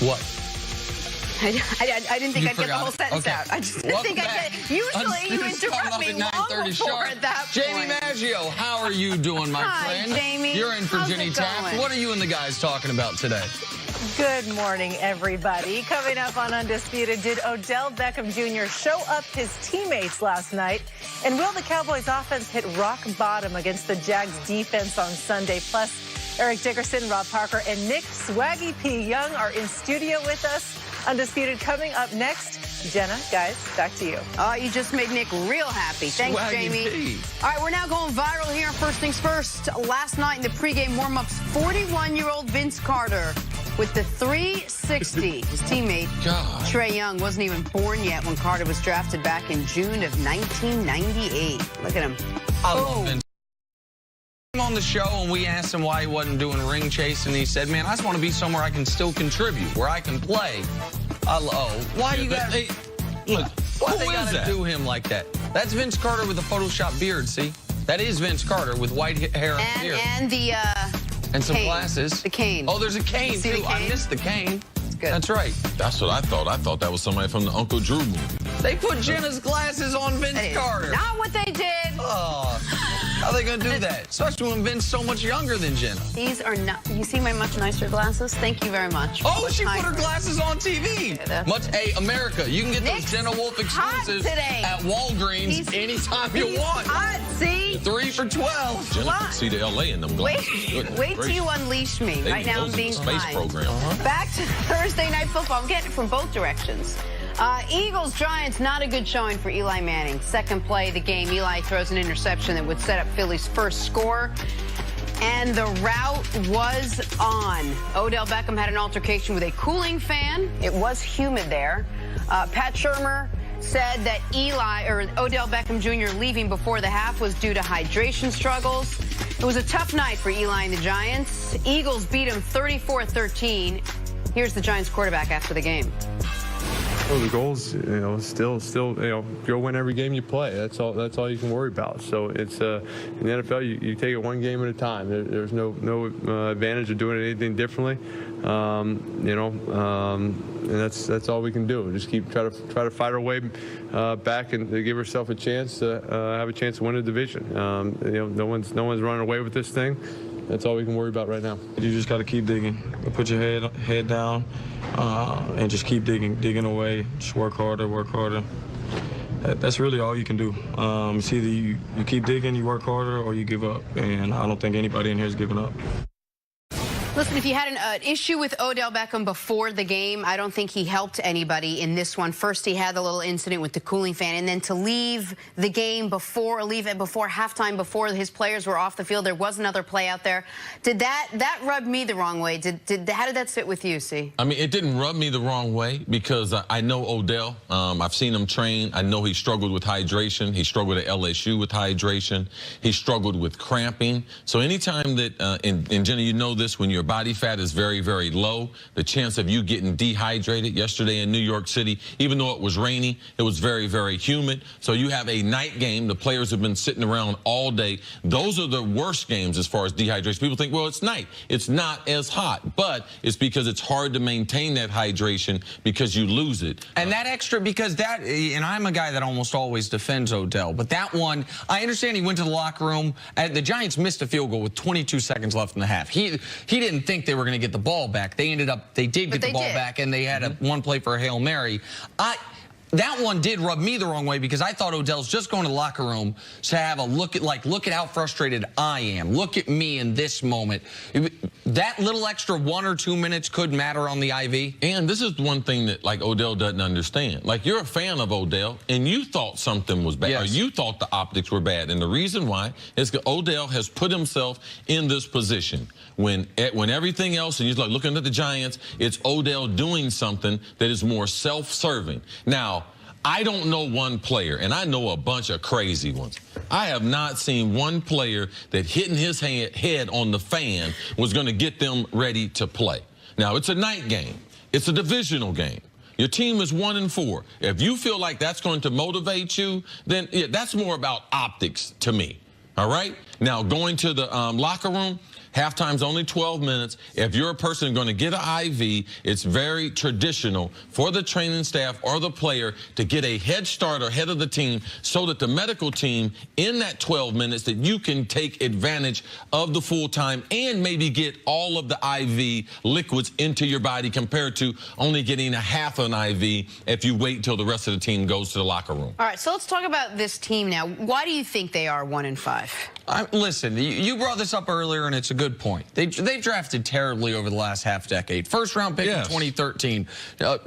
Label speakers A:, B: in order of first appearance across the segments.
A: What?
B: I didn't think I'd get the whole sentence out. I just didn't think I'd get. Usually you interrupt me long before at that point.
A: Jamie Maggio, how are you doing, my friend?
B: Hi, Jamie.
A: You're in for
B: How's
A: Jenny
B: it
A: Taft.
B: going?
A: What are you and the guys talking about today?
C: Good morning, everybody. Coming up on Undisputed, did Odell Beckham Jr. show up his teammates last night? And will the Cowboys offense hit rock bottom against the Jags defense on Sunday? Plus, Eric Dickerson, Rob Parker, and Nick Swaggy P. Young are in studio with us. Undisputed coming up next. Jenna, guys, back to you.
B: Oh, you just made Nick real happy. Thanks,
A: Swaggy
B: Jamie.
A: P.
B: All right, we're now going viral here. First things first. Last night in the pregame warm-ups, 41-year-old Vince Carter with the 360. His teammate, Trae Young, wasn't even born yet when Carter was drafted back in June of 1998. Look at him.
A: I love Vince. On the show, and we asked him why he wasn't doing ring chase, and he said, man, I just want to be somewhere I can still contribute, where I can play. Why you got to look? Why they got to do him like that? That's Vince Carter with a Photoshop beard. See, that is Vince Carter with white hair and beard, and some
B: cane.
A: glasses.
B: The cane.
A: Oh, there's a cane too.
B: Cane?
A: I missed the cane.
B: Good.
A: That's right.
D: That's what I thought. I thought that was somebody from the Uncle Drew movie.
A: They put Jenna's glasses on Vince Carter.
B: Not what they did.
A: Oh, how are they going to do that? Especially when Vince's so much younger than Jenna.
B: These are not. You see my much nicer glasses? Thank you very much.
A: Oh, she put her glasses on TV. Hey, America, you can get those Jenna Wolf exclusives at Walgreens anytime you want.
B: Hot, see?
A: 3 for $12.
D: Jenna can see the LA in them glasses.
B: Wait till you unleash me. Right now I'm being
D: space
B: kind.
D: program.
B: Back to Thursday Night Football. I'm getting it from both directions. Eagles-Giants, not a good showing for Eli Manning. Second play of the game, Eli throws an interception that would set up Philly's first score. And the route was on. Odell Beckham had an altercation with a cooling fan. It was humid there. Pat Shurmur said that Odell Beckham Jr. leaving before the half was due to hydration struggles. It was a tough night for Eli and the Giants. Eagles beat him 34-13. Here's the Giants quarterback after the game.
E: Well, the goals, still, go win every game you play. That's all you can worry about. So it's in the NFL, you take it one game at a time. There's no advantage of doing anything differently. And that's all we can do. Just try to fight our way back and give ourselves a chance to have a chance to win the division. No one's running away with this thing. That's all we can worry about right now.
F: You just got to keep digging. Put your head down, and just keep digging away. Just work harder. That's really all you can do. It's either you keep digging, you work harder, or you give up. And I don't think anybody in here is giving up.
B: Listen, if you had an issue with Odell Beckham before the game, I don't think he helped anybody in this one. First, he had the little incident with the cooling fan, and then to leave the game before halftime, before his players were off the field, there was another play out there. Did that rub me the wrong way? How did that sit with you, C?
D: I mean, it didn't rub me the wrong way because I know Odell. I've seen him train. I know he struggled with hydration. He struggled at LSU with hydration. He struggled with cramping. So anytime that, and Jenna, you know this, when your body fat is very, very low, the chance of you getting dehydrated. Yesterday in New York City, even though it was rainy, it was very, very humid. So you have a night game. The players have been sitting around all day. Those are the worst games as far as dehydration. People think, well, it's night. It's not as hot, but it's because it's hard to maintain that hydration because you lose it.
A: And that extra, because and I'm a guy that almost always defends Odell, but that one, I understand he went to the locker room, and the Giants missed a field goal with 22 seconds left in the half. He didn't think they were going to get the ball back. They did get the ball back, and they had one play for a Hail Mary. That one did rub me the wrong way because I thought Odell's just going to the locker room to have a look at how frustrated I am. Look at me in this moment. That little extra 1 or 2 minutes could matter on the IV.
D: And this is one thing that Odell doesn't understand. You're a fan of Odell, and you thought something was bad, or you thought the optics were bad. And the reason why is because Odell has put himself in this position when everything else, and you're looking at the Giants, it's Odell doing something that is more self-serving. Now, I don't know one player, and I know a bunch of crazy ones. I have not seen one player that hitting his head on the fan was going to get them ready to play. Now, it's a night game. It's a divisional game. Your team is 1-4. If you feel like that's going to motivate you, then that's more about optics to me. All right? Now, going to the locker room, Halftime's only 12 minutes. If you're a person going to get an IV, it's very traditional for the training staff or the player to get a head start or head of the team so that the medical team in that 12 minutes that you can take advantage of the full time and maybe get all of the IV liquids into your body compared to only getting a half an IV if you wait until the rest of the team goes to the locker room.
B: All right, so let's talk about this team now. Why do you think they are 1-5?
A: Listen, you brought this up earlier, and it's a good point. They've drafted terribly over the last half decade. First-round pick in 2013,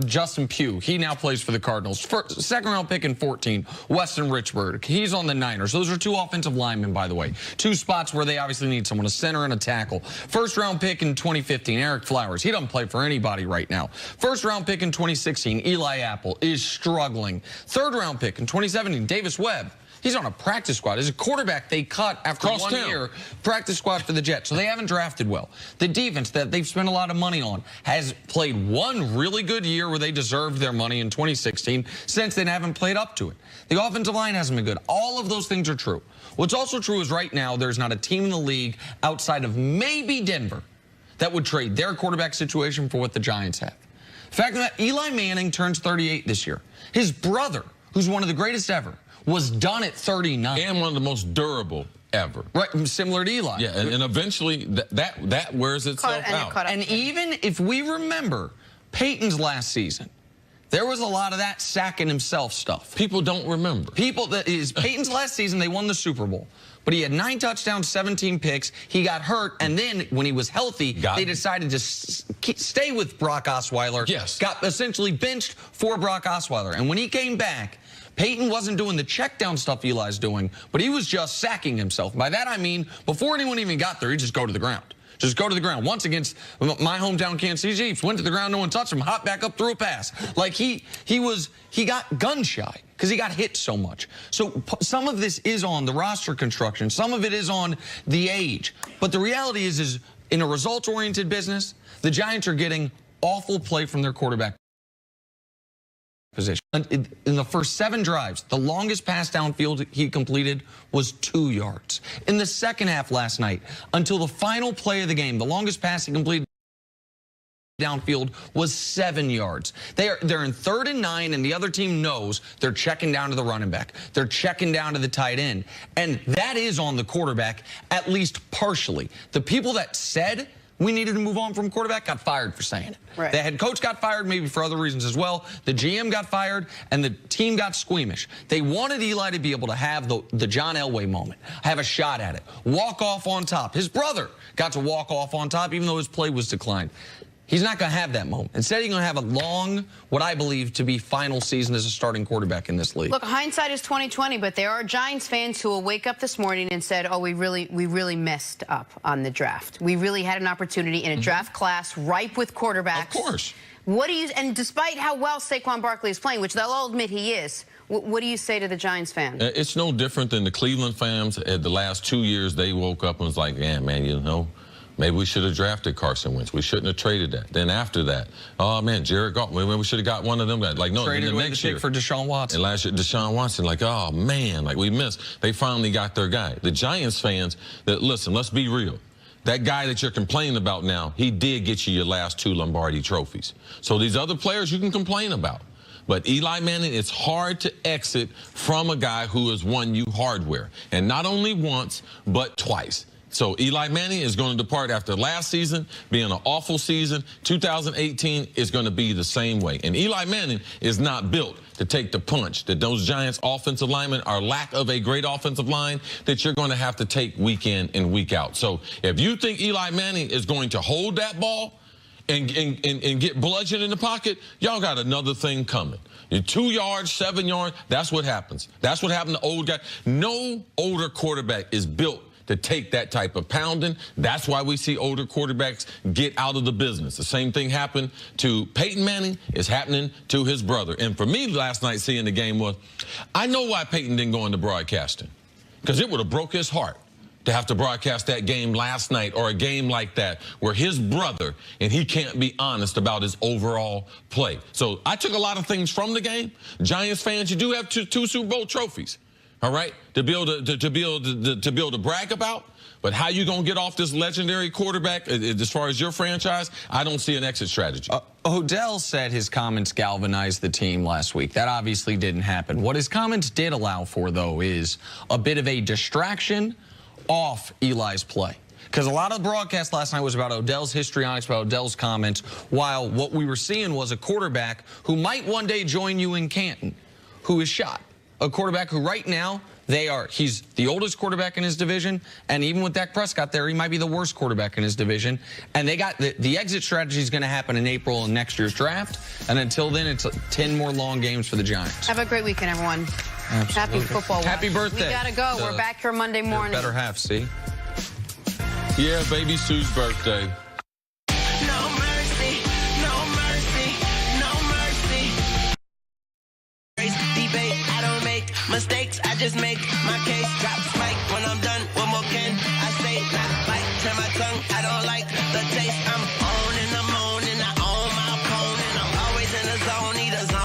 A: Justin Pugh. He now plays for the Cardinals. Second-round pick in 14, Weston Richburg. He's on the Niners. Those are two offensive linemen, by the way. Two spots where they obviously need someone, a center and a tackle. First-round pick in 2015, Eric Flowers. He doesn't play for anybody right now. First-round pick in 2016, Eli Apple is struggling. Third-round pick in 2017, Davis Webb. He's on a practice squad. As a quarterback, they cut after 1 year practice squad for the Jets, so they haven't drafted well. The defense that they've spent a lot of money on has played one really good year where they deserved their money in 2016. Since then, haven't played up to it. The offensive line hasn't been good. All of those things are true. What's also true is right now there's not a team in the league outside of maybe Denver that would trade their quarterback situation for what the Giants have. The fact that Eli Manning turns 38 this year. His brother, who's one of the greatest ever, was done at 39.
D: And one of the most durable ever.
A: Right, similar to Eli.
D: Yeah, and eventually that wears itself out.
A: And even if we remember Peyton's last season, there was a lot of that sacking himself stuff.
D: People don't remember.
A: Peyton's last season, they won the Super Bowl. But he had 9 touchdowns, 17 picks. He got hurt, and then when he was healthy, they decided to stay with Brock Osweiler.
D: Yes.
A: Got essentially benched for Brock Osweiler. And when he came back, Peyton wasn't doing the check down stuff Eli's doing, but he was just sacking himself. By that I mean, before anyone even got there, he'd just go to the ground. Just go to the ground. Once against my hometown Kansas City Chiefs, went to the ground, no one touched him, hopped back up, threw a pass. Like he got gun shy because he got hit so much. So some of this is on the roster construction. Some of it is on the age. But the reality is in a results-oriented business, the Giants are getting awful play from their quarterback position. In the first 7 drives, the longest pass downfield he completed was 2 yards. In the second half last night, until the final play of the game, the longest pass he completed downfield was 7 yards. They're in 3rd and 9, and the other team knows they're checking down to the running back. They're checking down to the tight end. And that is on the quarterback, at least partially. The people that said we needed to move on from quarterback got fired for saying it.
B: Right.
A: The head coach got fired maybe for other reasons as well. The GM got fired, and the team got squeamish. They wanted Eli to be able to have the John Elway moment, have a shot at it, walk off on top. His brother got to walk off on top even though his play was declined. He's not going to have that moment. Instead, he's going to have a long, what I believe to be final season as a starting quarterback in this league.
B: Look, hindsight is 20/20, but there are Giants fans who will wake up this morning and said, "Oh, we really messed up on the draft. We really had an opportunity in a draft class ripe with quarterbacks."
D: Of course.
B: What do you? And despite how well Saquon Barkley is playing, which they'll all admit he is, what do you say to the Giants fan?
D: It's no different than the Cleveland fans. At the last 2 years, they woke up and was like, "Yeah, man, you know, maybe we should have drafted Carson Wentz. We shouldn't have traded that." Then after that, oh man, Jared Goff. We should have got one of them guys. Like no,
A: traded
D: the
A: away
D: next
A: the
D: year
A: pick for Deshaun Watson.
D: And last year, Deshaun Watson. Like oh man, like we missed. They finally got their guy. The Giants fans. That listen, let's be real. That guy that you're complaining about now, he did get you your last 2 Lombardi trophies. So these other players you can complain about. But Eli Manning, it's hard to exit from a guy who has won you hardware. And not only once, but twice. So Eli Manning is going to depart after last season being an awful season. 2018 is going to be the same way. And Eli Manning is not built to take the punch that those Giants offensive linemen are lack of a great offensive line that you're going to have to take week in and week out. So if you think Eli Manning is going to hold that ball and get bludgeoned in the pocket, y'all got another thing coming. 2 yards, 7 yards, that's what happens. That's what happened to old guys. No older quarterback is built to take that type of pounding. That's why we see older quarterbacks get out of the business. The same thing happened to Peyton Manning is happening to his brother. And for me last night seeing the game was, I know why Peyton didn't go into broadcasting, because it would have broke his heart to have to broadcast that game last night or a game like that where his brother and he can't be honest about his overall play. So I took a lot of things from the game. Giants fans, you do have two Super Bowl trophies. All right, to be able to brag about, But how you going to get off this legendary quarterback as far as your franchise? I don't see an exit strategy.
A: Odell said his comments galvanized the team last week. That obviously didn't happen. What his comments did allow for, though, is a bit of a distraction off Eli's play. Because a lot of the broadcast last night was about Odell's histrionics, about Odell's comments, while what we were seeing was a quarterback who might one day join you in Canton, who is shot. A quarterback who right now, he's the oldest quarterback in his division, and even with Dak Prescott there, he might be the worst quarterback in his division. And they got the exit strategy is going to happen in April in next year's draft. And until then, it's 10 more long games for the Giants.
B: Have a great weekend, everyone.
A: Absolutely.
B: Happy football.
A: Happy birthday.
B: We got to go. We're back here Monday morning.
A: Better half, see?
D: Yeah, baby Sue's birthday.
G: No mercy, no mercy, no mercy. Debate, I don't make mistakes, I just make my case. Drop mic when I'm done, what more can I say? Not bite, trim my tongue, I don't like the taste. I'm on and I'm on and I own my opponent. I'm always in the zone, need a zone.